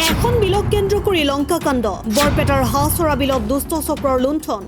এখন বিলক কেন্দ্ৰ কৰে লঙ্কাকাণ্ড বৰপেটাৰ হাঁহচৰা বিলত দুষ্ট চক্ৰৰ লুণ্ঠন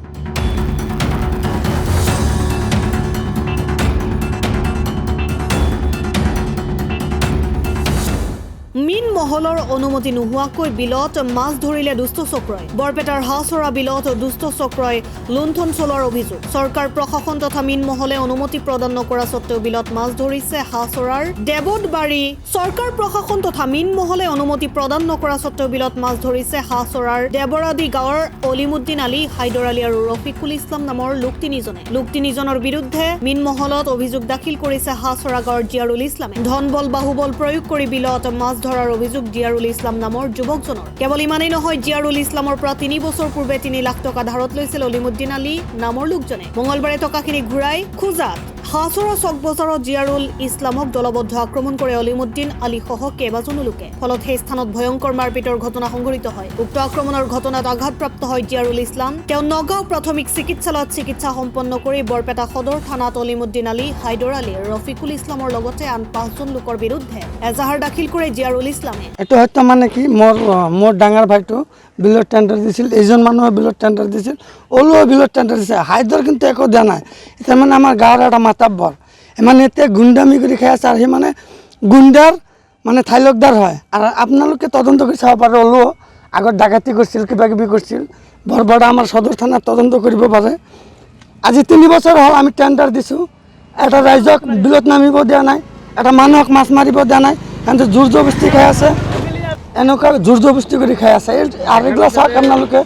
মিন মহলৰ অনুমতি নোহোৱাকৈ বিলত মাছ ধৰিলে দুষ্ট চক্ৰই বৰপেটাৰ হাঁহচৰা বিলত দুষ্ট চক্ৰই লুণ্ঠন চলোৱাৰ অভিযোগ চৰকাৰ প্ৰশাসন তথা মিন মহলে অনুমতি প্ৰদান নকৰা সত্ত্বেও বিলত মাছ ধৰিছে হাঁহচৰাৰ দেৱদবাৰী চৰকাৰ প্ৰশাসন তথা মিন মহলে অনুমতি প্ৰদান নকৰা সত্ত্বেও বিলত মাছ ধৰিছে হাঁহচৰাৰ দেৱৰাদি গাঁৱৰ অলিমুদ্দিন আলী হাইদৰ আলী আৰু ৰফিকুল ইছলাম নামৰ লোক তিনিজনৰ বিৰুদ্ধে মিন মহলত অভিযোগ দাখিল কৰিছে হাঁহচৰা গাঁৱৰ জিয়াৰুল ইছলামে ধনবল বাহুবল প্ৰয়োগ কৰি বিলত মাছ ধৰাৰ অভিযোগ জিয়াৰুল ইছলাম নামৰ যুৱকজনৰ কেৱল ইমানেই নহয় জিয়াৰুল ইছলামৰ পৰা 3 বছৰ পূৰ্বে 3 লাখ টকা ধাৰত লৈছিল অলিমুদ্দিন আলী নামৰ লোকজনে মঙলবাৰে টকাখিনি ঘূৰাই খোজাত হাঁহচৰা চক বজাৰত জিয়াৰুল ইছলামক দলবদ্ধ আক্ৰমণ কৰে অলিমুদ্দিন আলী সহ কেইবাজনো লোকে ফলত সেই স্থানত ভয়ংকৰ মাৰপিটৰ ঘটনা সংঘটিত হয় উক্ত আক্ৰমণৰ ঘটনাত আঘাতপ্ৰাপ্ত হয় জিয়াৰুল ইছলাম তেওঁ নগাঁও প্ৰাথমিক চিকিৎসালয়ত চিকিৎসা সম্পন্ন কৰি বৰপেটা সদৰ থানাত অলিমুদ্দিন আলী হাইদৰ আলী ৰফিকুল ইছলামৰ লগতে আন 5জন লোকৰ বিৰুদ্ধে এজাহাৰ দাখিল কৰে জিয়াৰুল ইছলামে এটা হত্যা মানে কি মোৰ ডাঙৰ ভাইটো বিলত টেন্ডাৰ দিছিল এইজন মানুহে বিলত টেন্ডাৰ দিছিল ওলোৱা বিলত টেন্ডাৰ দিছে হাইদৰ কিন্তু একো দিয়া নাই এটা মানে আমাৰ গাঁৱৰ এটা মাতাব্বৰ মানে এতিয়া গুণ্ডামি কৰি খাই আছে আৰু সি মানে গুণ্ডাৰ মানে ঠাইলকদাৰ হয় আৰু আপোনালোকে তদন্ত কৰি চাব পাৰে ওলোৱা আগত ডাকাতি কৰিছিল কিবা কিবি কৰিছিল বৰবৰা আমাৰ সদৰ থানাত তদন্ত কৰিব পাৰে আজি 3 বছৰ হ'ল আমি টেন্ডাৰ দিছোঁ এটা ৰাইজক বিলত নামিব দিয়া নাই এটা মানুহক মাছ মাৰিব দিয়া নাই কিন্তু জোৰ জবস্তি খাই আছে এনেকুৱা জোৰ জবস্তি কৰি খাই আছে আৰু এগুলা চাওক আপোনালোকে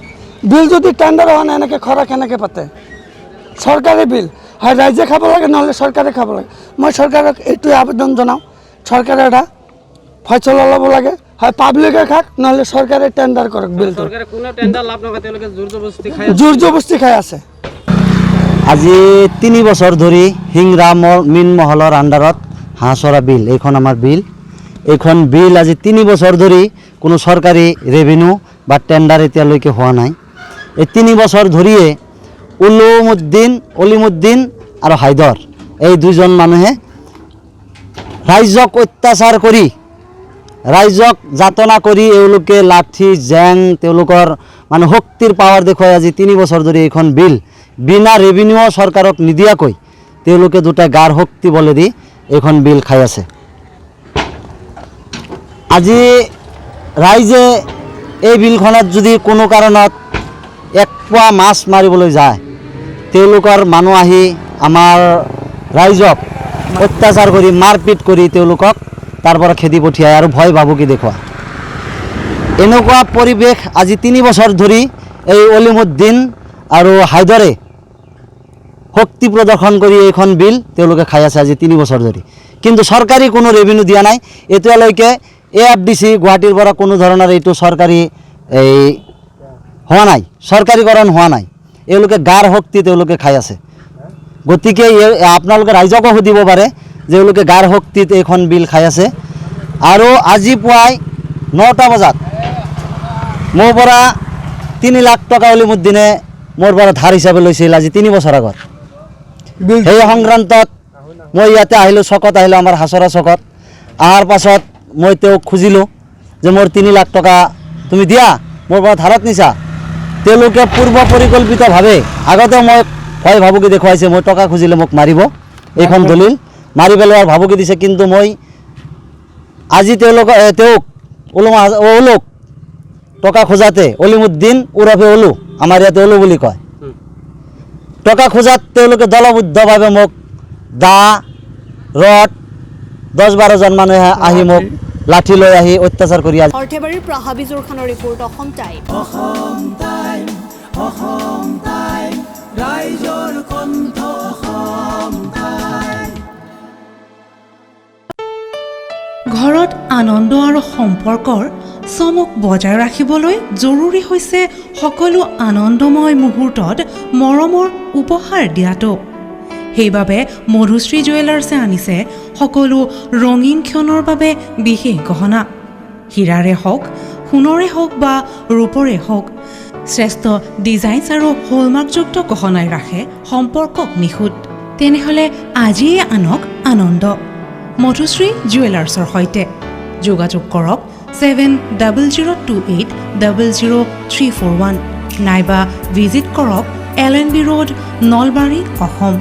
বিল যদি টেন্ডাৰ হোৱা নাই এনেকৈ খৰা কেনেকৈ পাতে চৰকাৰী বিল হয় ৰাইজে খাব লাগে নহ'লে চৰকাৰে খাব লাগে মই চৰকাৰক এইটোৱে আবেদন জনাওঁ চৰকাৰে এটা ফয়চলা ল'ব লাগে হয় পাব্লিকে খাক নহ'লে চৰকাৰে টেন্ডাৰ কৰক বিলটো জোৰ জবস্তি খাই আছে আজি 3 বছৰ ধৰি হিংৰা মিন মহলৰ আণ্ডাৰত হাঁহচৰা বিল এইখন আমাৰ বিল এইখন বিল আজি 3 বছৰ ধৰি কোনো চৰকাৰী ৰেভিনিউ বা টেন্ডাৰ এতিয়ালৈকে হোৱা নাই এই 3 বছৰ ধৰিয়ে অলিমুদ্দিন আৰু হাইদৰ এই দুজন মানুহে ৰাইজক অত্যাচাৰ কৰি ৰাইজক যাতনা কৰি এওঁলোকে লাঠি জেং তেওঁলোকৰ মানে শক্তিৰ পাৱাৰ দেখুৱাই আজি 3 বছৰ ধৰি এইখন বিল বিনা ৰেভিনিউ চৰকাৰক নিদিয়াকৈ তেওঁলোকে দুটা গাৰ শক্তি বলেদি এইখন বিল খাই আছে আজি ৰাইজে এই বিলখনত যদি কোনো কাৰণত এক পোৱা মাছ মাৰিবলৈ যায় তেওঁলোকৰ মানুহ আহি আমাৰ ৰাইজক অত্যাচাৰ কৰি মাৰপিট কৰি তেওঁলোকক তাৰ পৰা খেদি পঠিয়ায় আৰু ভয় ভাবুকি দেখুৱায় এনেকুৱা পৰিৱেশ আজি 3 বছৰ ধৰি এই অলিমুদ্দিন আৰু হাইদৰে শক্তি প্ৰদৰ্শন কৰি এইখন বিল তেওঁলোকে খাই আছে আজি 3 বছৰ ধৰি কিন্তু চৰকাৰী কোনো ৰেভিনিউ দিয়া নাই এতিয়ালৈকে AFDC গুৱাহাটীৰ পৰা কোনো ধৰণৰ এইটো চৰকাৰী হোৱা নাই চৰকাৰীকৰণ হোৱা নাই এওঁলোকে গাৰ শক্তি তেওঁলোকে খাই আছে গতিকে আপোনালোকে ৰাইজকো সুধিব পাৰে যে এওঁলোকে গাৰ শক্তিত এইখন বিল খাই আছে আৰু আজি পুৱাই 9টা বজাত মোৰ পৰা 3 লাখ টকা অলিমুদ্দিনে মোৰ পৰা ধাৰ হিচাপে লৈছিল আজি 3 বছৰ আগত সেই সংক্ৰান্তত মই ইয়াতে আহিলোঁ চকত আহিলোঁ আমাৰ হাঁহচৰা চকত অহাৰ পাছত মই তেওঁক খুজিলোঁ যে মোৰ 3 লাখ টকা তুমি দিয়া মোৰ পৰা ধাৰত নিছা তেওঁলোকে পূৰ্ব পৰিকল্পিতভাৱে আগতে মই ভয় ভাবুকি দেখুৱাইছে মই টকা খুজিলে মোক মাৰিব এইখন দলিল মাৰি পেলোৱাৰ ভাবুকি দিছে কিন্তু মই আজি তেওঁক ওলোক টকা খোজাতে অলিমুদ্দিন ওৰফে ওলু আমাৰ ইয়াতে ওলু বুলি কয় টকা খোজাত তেওঁলোকে দলবদ্ধভাৱে মোক দা ৰড 10-12জন মানুহে আহি মোক লাঠি লৈ আহি অত্যাচাৰ কৰি আছে অৰ্থেবাৰীৰ পৰা হাবিজুৰ খানৰ ৰিপৰ্ট অসম টাইম ৰাইজৰ কণ্ঠ অসম টাইম ঘৰত আনন্দ আৰু সম্পৰ্কৰ চমক বজাই ৰাখিবলৈ জৰুৰী হৈছে সকলো আনন্দময় মুহূৰ্তত মৰমৰ উপহাৰ দিয়াটো সেইবাবে মধুশ্ৰী জুৱেলাৰ্ছে আনিছে সকলো ৰঙীন ক্ষণৰ বাবে বিশেষ গহনা হীৰাৰে হওক সোণৰে হওক বা ৰূপৰে হওক শ্ৰেষ্ঠ ডিজাইনছ আৰু হলমাৰ্কযুক্ত গহনাই ৰাখে সম্পৰ্কক নিখুঁত তেনেহ'লে আজিয়ে আনক আনন্দ মধুশ্ৰী জুৱেলাৰ্ছৰ সৈতে যোগাযোগ কৰক 7002800341 নাইবা ভিজিট কৰক LNB ৰোড নলবাৰী অসম।